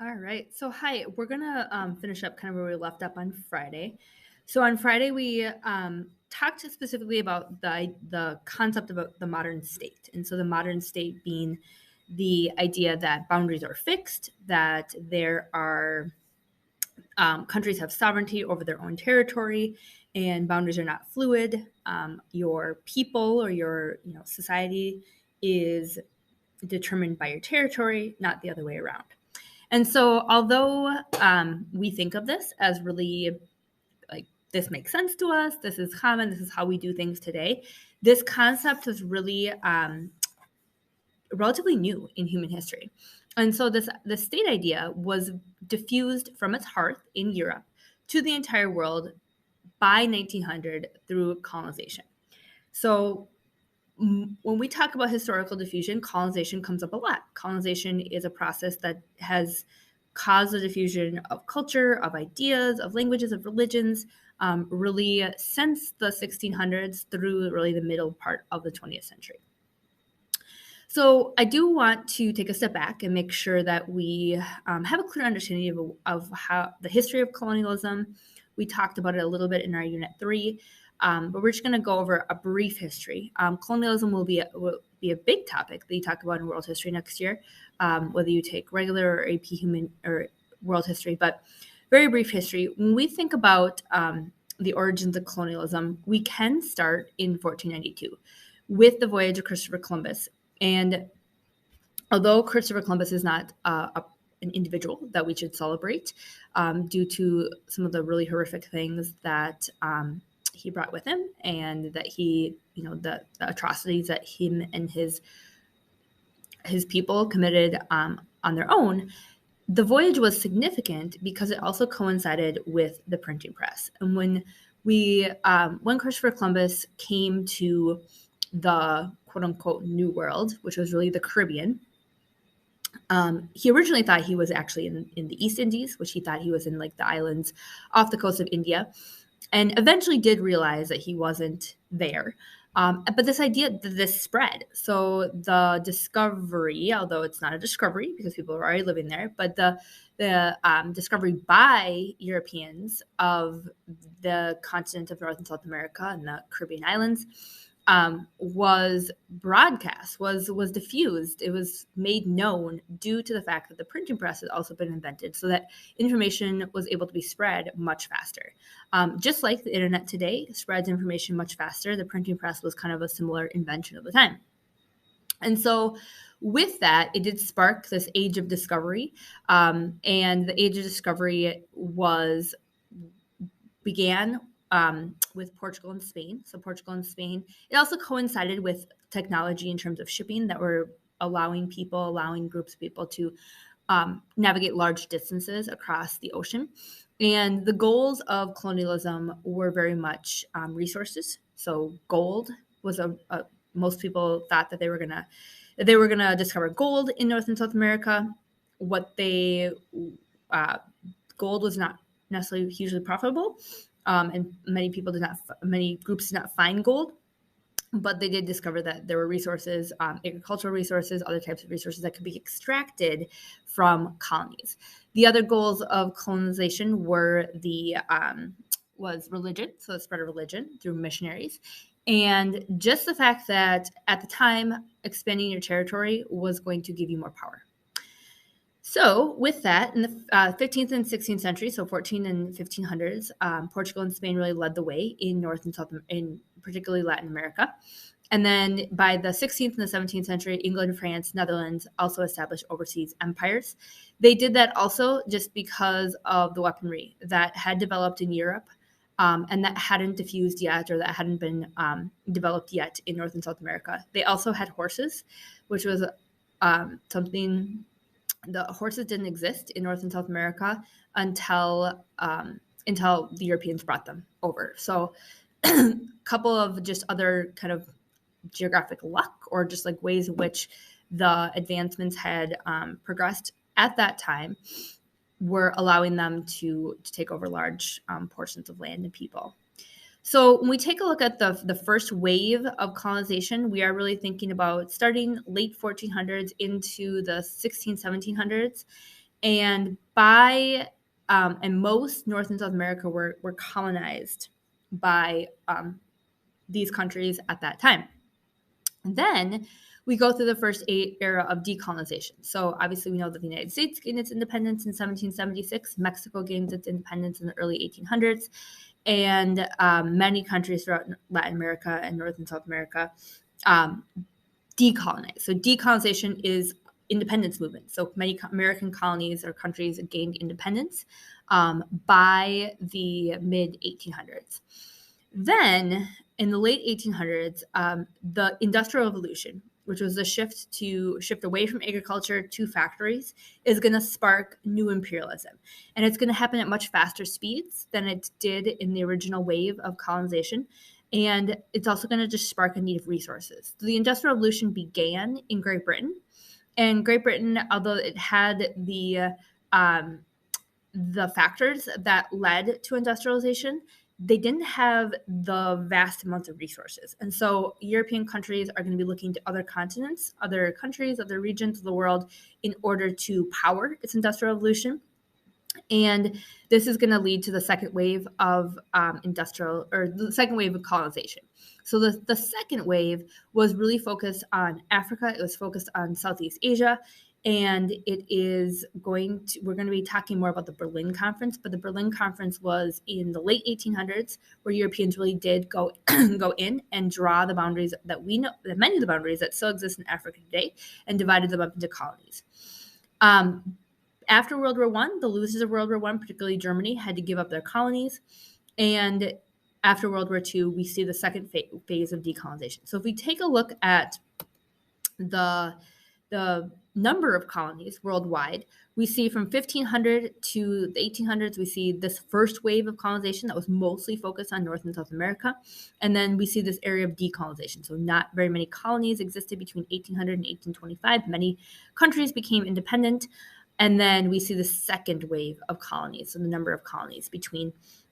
All right. So, hi, we're going to finish up kind of where we left up on Friday. So, on Friday, we talked specifically about the concept of the modern state. And so, the modern state being the idea that boundaries are fixed, that there are countries have sovereignty over their own territory, and boundaries are not fluid. Your people or your society is determined by your territory, not the other way around. And so, although we think of this as really like this makes sense to us, this is common, this is how we do things today, this concept is really relatively new in human history. And so, the state idea was diffused from its hearth in Europe to the entire world by 1900 through colonization. So, when we talk about historical diffusion, colonization comes up a lot. Colonization is a process that has caused the diffusion of culture, of ideas, of languages, of religions, really since the 1600s through really the middle part of the 20th century. So I do want to take a step back and make sure that we have a clear understanding of how the history of colonialism. We talked about it a little bit in our Unit 3, but we're just going to go over a brief history. Colonialism will be a big topic that you talk about in world history next year, whether you take regular or AP human or world history, but very brief history. When we think about the origins of colonialism, we can start in 1492 with the voyage of Christopher Columbus. And although Christopher Columbus is not an individual that we should celebrate due to some of the really horrific things that he brought with him, and that he, the atrocities that him and his people committed on their own, the voyage was significant because it also coincided with the printing press. And when Christopher Columbus came to the quote unquote New World, which was really the Caribbean, he originally thought he was actually in the East Indies, which he thought he was in like the islands off the coast of India, and eventually did realize that he wasn't there. But this spread. So the discovery, although it's not a discovery because people are already living there, but the discovery by Europeans of the continent of North and South America and the Caribbean islands was broadcast, was diffused. It was made known due to the fact that the printing press had also been invented, so that information was able to be spread much faster. Just like the internet today spreads information much faster, the printing press was kind of a similar invention of the time. And so with that, it did spark this age of discovery. And the age of discovery began with Portugal and Spain. So Portugal and Spain, it also coincided with technology in terms of shipping that were allowing groups of people to navigate large distances across the ocean. And the goals of colonialism were very much resources. So gold was most people thought that they were gonna discover gold in North and South America. Gold was not necessarily hugely profitable. And many groups did not find gold, but they did discover that there were resources, agricultural resources, other types of resources that could be extracted from colonies. The other goals of colonization were was religion, so the spread of religion through missionaries, and just the fact that at the time, expanding your territory was going to give you more power. So with that, in the 15th and 16th century, so 14 and 1500s, Portugal and Spain really led the way in North and South, in particularly Latin America. And then by the 16th and the 17th century, England, France, Netherlands also established overseas empires. They did that also just because of the weaponry that had developed in Europe and that hadn't diffused yet, or that hadn't been developed yet in North and South America. They also had horses, which was something. The horses didn't exist in North and South America until the Europeans brought them over. So a couple of just other kind of geographic luck, or just like ways in which the advancements had progressed at that time, were allowing them to take over large portions of land and people. So when we take a look at the first wave of colonization, we are really thinking about starting late 1400s into the 1700s. And most North and South America were colonized by these countries at that time. And then we go through the first era of decolonization. So obviously we know that the United States gained its independence in 1776. Mexico gained its independence in the early 1800s. And many countries throughout Latin America and North and South America decolonized. So decolonization is independence movement. So many American colonies or countries gained independence by the mid 1800s. Then in the late 1800s, the Industrial Revolution, which was a shift away from agriculture to factories, is going to spark new imperialism. And it's going to happen at much faster speeds than it did in the original wave of colonization. And it's also going to just spark a need of resources. So the Industrial Revolution began in Great Britain. And Great Britain, although it had the factors that led to industrialization, they didn't have the vast amounts of resources. And so European countries are going to be looking to other continents, other countries, other regions of the world in order to power its industrial revolution. And this is going to lead to the second wave of the second wave of colonization. So the second wave was really focused on Africa. It was focused on Southeast Asia. And we're going to be talking more about the Berlin Conference, but the Berlin Conference was in the late 1800s, where Europeans really did go in and draw the boundaries that we know, that many of the boundaries that still exist in Africa today, and divided them up into colonies. After World War I, the losers of World War I, particularly Germany, had to give up their colonies. And after World War II, we see the second phase of decolonization. So if we take a look at the number of colonies worldwide, we see from 1500 to the 1800s, we see this first wave of colonization that was mostly focused on North and South America. And then we see this area of decolonization. So not very many colonies existed between 1800 and 1825. Many countries became independent. And then we see the second wave of colonies, so the number of colonies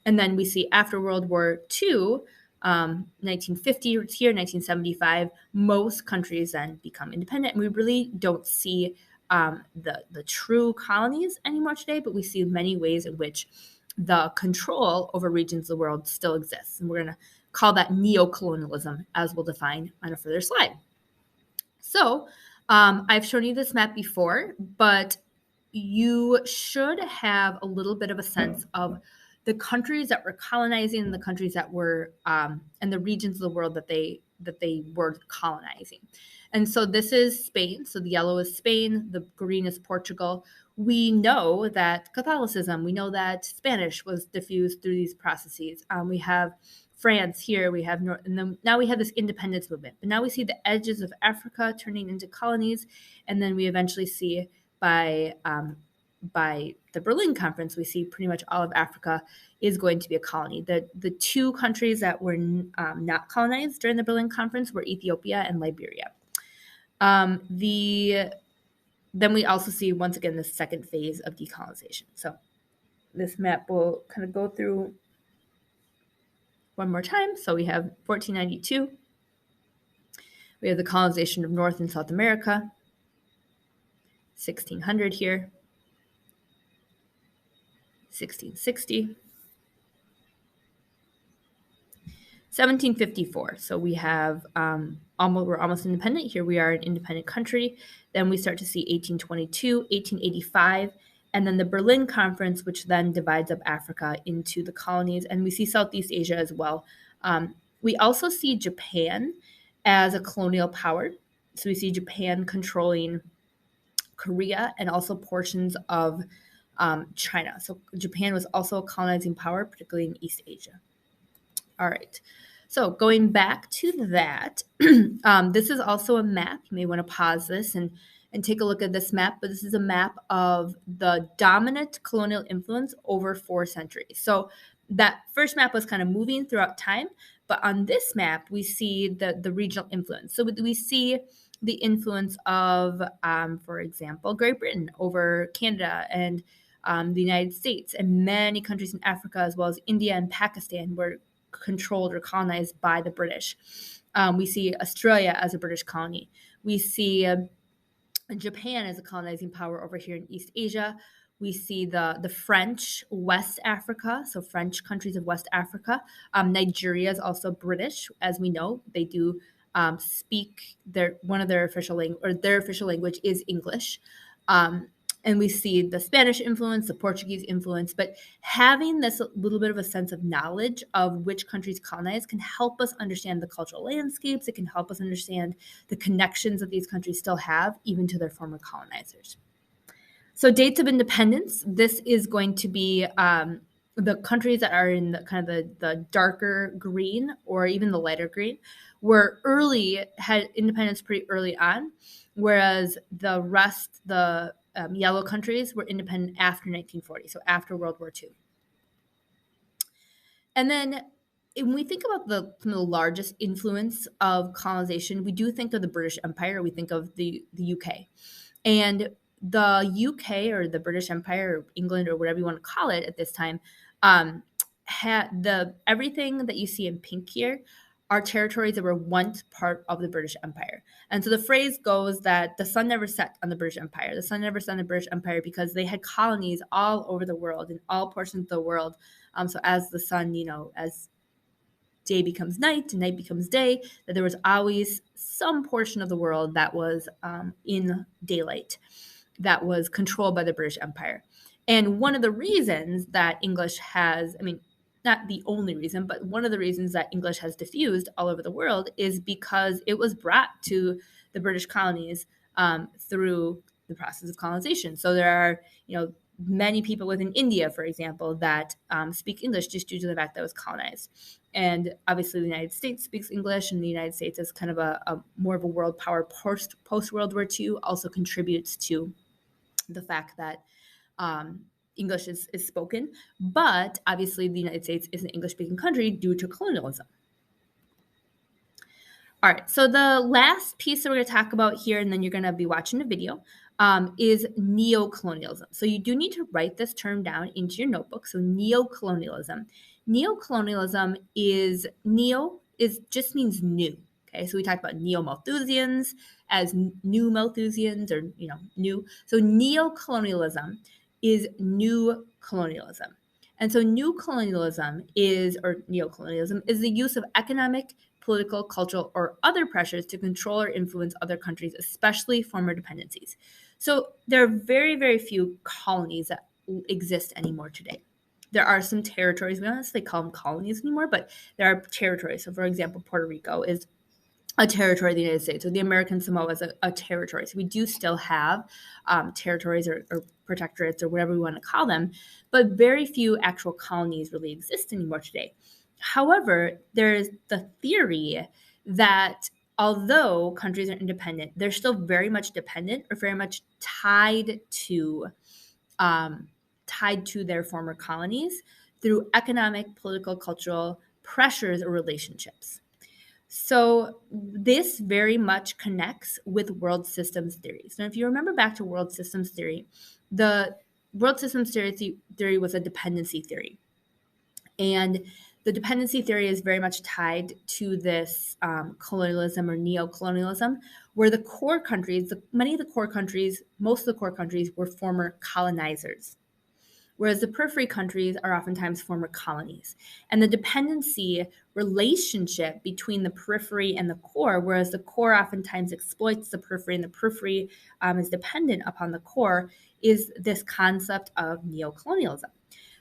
and then we see after World War II, 1950 here, 1975, most countries then become independent. And we really don't see the true colonies anymore today, but we see many ways in which the control over regions of the world still exists. And we're going to call that neo-colonialism, as we'll define on a further slide. So I've shown you this map before, but you should have a little bit of a sense of the countries that were colonizing and the countries that were and the regions of the world that they were colonizing. And so this is Spain. So the yellow is Spain, the green is Portugal. We know that Catholicism, we know that Spanish was diffused through these processes. We have France here, we have and then now we have this independence movement. But now we see the edges of Africa turning into colonies, and then we eventually see by the Berlin Conference, we see pretty much all of Africa is going to be a colony. The two countries that were not colonized during the Berlin Conference were Ethiopia and Liberia. Then we also see, once again, the second phase of decolonization. So this map will kind of go through one more time. So we have 1492. We have the colonization of North and South America. 1600 here. 1660. 1754. So we have we're almost independent. Here we are an independent country. Then we start to see 1822, 1885, and then the Berlin Conference, which then divides up Africa into the colonies. And we see Southeast Asia as well. We also see Japan as a colonial power. So we see Japan controlling Korea and also portions of China. So Japan was also a colonizing power, particularly in East Asia. All right. So going back to that, this is also a map. You may want to pause this and take a look at this map, but this is a map of the dominant colonial influence over 4 centuries. So that first map was kind of moving throughout time, but on this map, we see the regional influence. So we see the influence of, for example, Great Britain over Canada and the United States, and many countries in Africa, as well as India and Pakistan, were controlled or colonized by the British. We see Australia as a British colony. We see Japan as a colonizing power over here in East Asia. We see the French West Africa, so French countries of West Africa. Nigeria is also British, as we know. They do speak one of their official language, or their official language is English. And we see the Spanish influence, the Portuguese influence, but having this little bit of a sense of knowledge of which countries colonized can help us understand the cultural landscapes. It can help us understand the connections that these countries still have, even to their former colonizers. So dates of independence, this is going to be the countries that are in the kind of the darker green or even the lighter green had independence pretty early on, whereas the rest, the yellow countries, were independent after 1940, so after World War II. And then when we think about some of the largest influence of colonization, we do think of the British Empire, we think of the UK. And the UK, or the British Empire, or England, or whatever you want to call it at this time, had everything that you see in pink here are territories that were once part of the British Empire. And so the phrase goes that the sun never set on the British Empire. The sun never set on the British Empire because they had colonies all over the world, in all portions of the world. So as the sun, as day becomes night and night becomes day, that there was always some portion of the world that was in daylight, that was controlled by the British Empire. And one of the reasons that English has, not the only reason, but one of the reasons that English has diffused all over the world is because it was brought to the British colonies through the process of colonization. So there are, many people within India, for example, that speak English just due to the fact that it was colonized. And obviously the United States speaks English, and the United States is kind of a more of a world power post World War II, also contributes to the fact that English is spoken, but obviously the United States is an English-speaking country due to colonialism. All right, so the last piece that we're going to talk about here, and then you're going to be watching a video, is neocolonialism. So you do need to write this term down into your notebook. So neocolonialism. Neocolonialism just means new. Okay, so we talked about neo-Malthusians as new Malthusians, or new. So neocolonialism is new colonialism. And so new colonialism neocolonialism is the use of economic, political, cultural, or other pressures to control or influence other countries, especially former dependencies. So there are very, very few colonies that exist anymore today. There are some territories, we don't necessarily call them colonies anymore, but there are territories. So for example, Puerto Rico is a territory of the United States, or the American Samoa is a territory. So we do still have territories or protectorates, or whatever we want to call them, but very few actual colonies really exist anymore today. However, there's the theory that although countries are independent, they're still very much dependent, or very much tied to their former colonies through economic, political, cultural pressures or relationships. So this very much connects with world systems theory. So if you remember back to world systems theory, the world systems theory was a dependency theory. And the dependency theory is very much tied to this colonialism or neocolonialism, where the core countries, most of the core countries were former colonizers, whereas the periphery countries are oftentimes former colonies. And the dependency relationship between the periphery and the core, whereas the core oftentimes exploits the periphery and the periphery is dependent upon the core, is this concept of neocolonialism.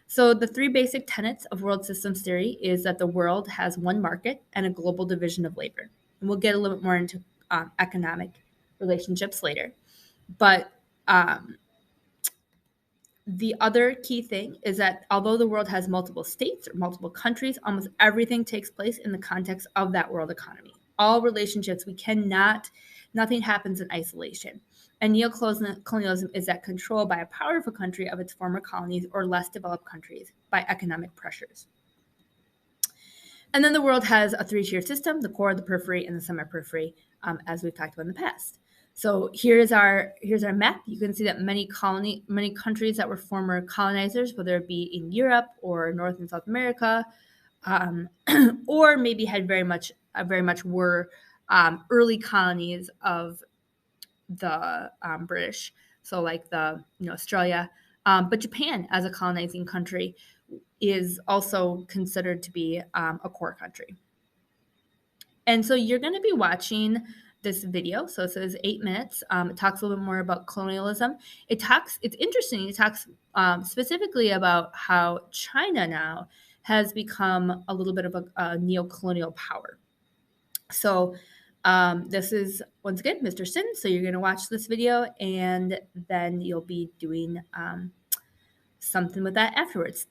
So the three basic tenets of world systems theory is that the world has one market and a global division of labor. And we'll get a little bit more into economic relationships later. But the other key thing is that although the world has multiple states or multiple countries, almost everything takes place in the context of that world economy. All relationships, nothing happens in isolation. And neocolonialism is that control by a powerful country of its former colonies or less developed countries by economic pressures. And then the world has a three-tier system: the core, the periphery, and the semi-periphery, as we've talked about in the past. So here's our map. You can see that many countries that were former colonizers, whether it be in Europe or North and South America, or maybe had very much were early colonies of the British. So like Australia, But Japan, as a colonizing country, is also considered to be a core country. And so you're going to be watching this video. So it says 8 minutes. It talks a little bit more about colonialism. It's interesting. It talks specifically about how China now has become a little bit of a neo-colonial power. So this is, once again, Mr. Sin. So you're going to watch this video and then you'll be doing something with that afterwards.